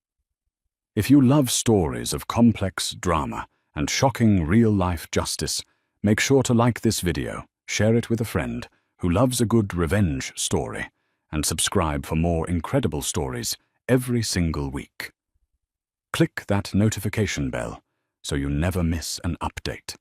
If you love stories of complex drama and shocking real-life justice, make sure to like this video, share it with a friend who loves a good revenge story, and subscribe for more incredible stories every single week. Click that notification bell so you never miss an update.